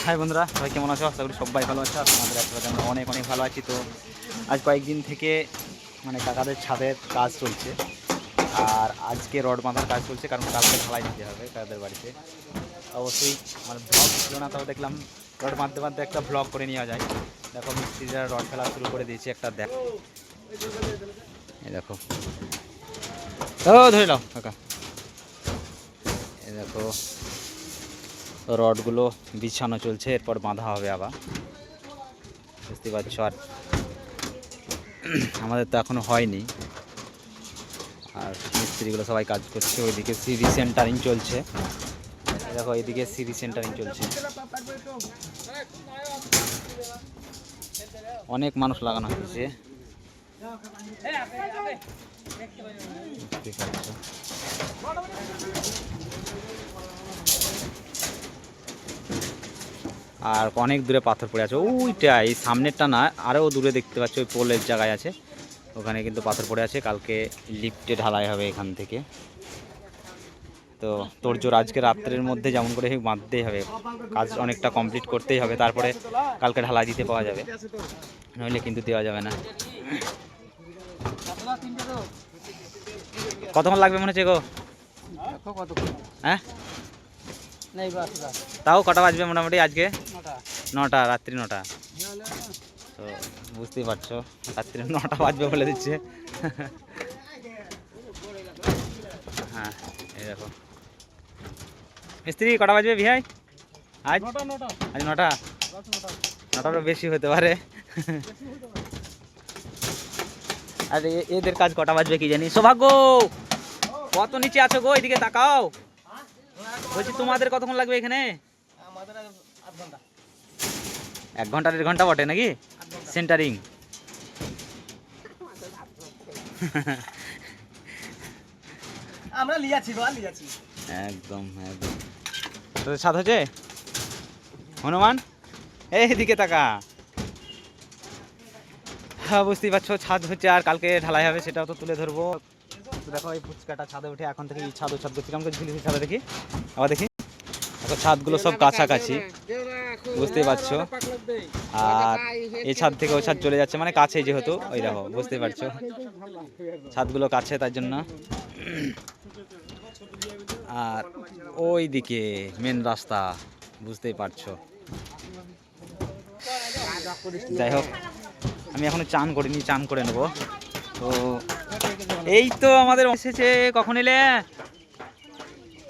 High বন্ধুরা, সবাই কেমন আছো? আশা করি সবাই ভালো আছে। আর আমাদের একটা আমরা অনেক অনেক ভালো আছি। তো আজ কয়েকদিন থেকে মানে কাকাদের ছাদের কাজ চলছে, আর আজকে রড বাঁধার কাজ চলছে, কারণ কালকে ঢালাই দিতে হবে কাকাদের বাড়িতে। অবশ্যই আমার ব্লগ ছিল না, তাও দেখলাম রড বাঁধতে বাঁধতে একটা ব্লগ করে নেওয়া যায়। দেখো মিস্ত্রিরা রড ফেলা শুরু করে দিয়েছে, একটা দেখো, এই দেখো, ও ধরে নাও কাকা, এই দেখো রডগুলো বিছানো চলছে, এরপর বাঁধা হবে আবার, বুঝতে পারছো। আর আমাদের তো এখনো হয়নি, আর মিস্ত্রিগুলো সবাই কাজ করছে। ওইদিকে সিরি সেন্টারিং চলছে, দেখো এইদিকে সিরি সেন্টারিং চলছে, অনেক মানুষ লাগানো হয়েছে, বুঝতে পারছো। আর অনেক দূরে পাথর পড়ে আছে, ওইটা এই সামনেরটা না, আরও দূরে দেখতে পাচ্ছ ওই পোলের জায়গায় আছে, ওখানে কিন্তু পাথর পড়ে আছে। কালকে লিফটে ঢালাই হবে এখান থেকে। তো তোড়জোড় আজকে রাত্রের মধ্যে যেমন করে বাঁধতেই হবে, কাজ অনেকটা কমপ্লিট করতেই হবে, তারপরে কালকে ঢালাই দিতে পাওয়া যাবে, নইলে কিন্তু দেওয়া যাবে না। কতক্ষণ লাগবে মনে হচ্ছে গো? হ্যাঁ, তাও কটা বাজবে মোটামুটি আজকে? 9টা, রাত্রি 9টা। তো বুঝতেই পারছো, রাত্রি 9টা বাজবে বলে দিচ্ছে। হ্যাঁ, এই দেখো মিস্ত্রি কটা বাজবে ভাই আজ? আজ 9টা, 9টারও বেশি হতে পারে। আর এদের কাজ কটা বাজবে কি জানি। সৌভাগ্য, কত নিচে আছো গো? এদিকে তাকাও, বলছি তোমাদের কতক্ষণ লাগবে এখানে? 1 ঘন্টা 1.5 ঘন্টা বটে নাকি সেন্টারিং? আমরা লিয়াছি একদম একদম। তোদের ছাদ হচ্ছে হনুমান, এইদিকে তাকা। হ্যাঁ, বুঝতেই পারছো ছাদ হচ্ছে, আর কালকে ঢালাই হবে, সেটাও তো তুলে ধরবো। দেখো এই ফুচকাটা ছাদে উঠে এখন থেকে ছাদ করছি, কেমন করে ঝুলি ছাদে দেখি, আবার দেখি। দেখো ছাদগুলো সব কাছাকাছি, বুঝতেই পারছো। আর এই ছাদ থেকে ওই ছাদ চলে যাচ্ছে, মানে কাছে যেহেতু, ওই দেখো বুঝতেই পারছো ছাদগুলো কাছে, তার জন্য। আর ওই দিকে মেন রাস্তা, বুঝতেই পারছো। যাই হোক, আমি এখনো চান করিনি, চান করে নেবো। তো এই তো আমাদের এসেছে। কখন এলে?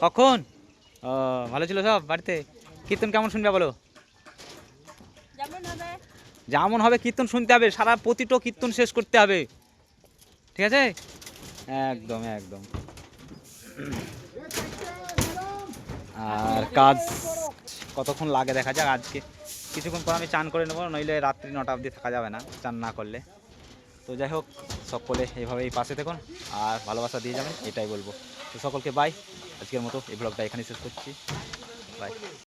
কখন? ও, ভালো ছিল সব বাড়িতে? কীর্তন কেমন শুনবে বলো? যেমন হবে কীর্তন শুনতে হবে, সারা প্রতিটা কীর্তন শেষ করতে হবে, ঠিক আছে? একদম একদম। আর কাজ কতক্ষণ লাগে দেখা যাক। আজকে কিছুক্ষণ পর আমি চান করে নেবো, নইলে রাত্রি 9টা অবধি থাকা যাবে না চান না করলে। তো যাই হোক, সকলে এইভাবেই পাশে থাকুন আর ভালোবাসা দিয়ে যাবেন, এটাই বলবো। তো সকলকে বাই, আজকের মতো এই ব্লগটা এখানেই শেষ করছি, বাই।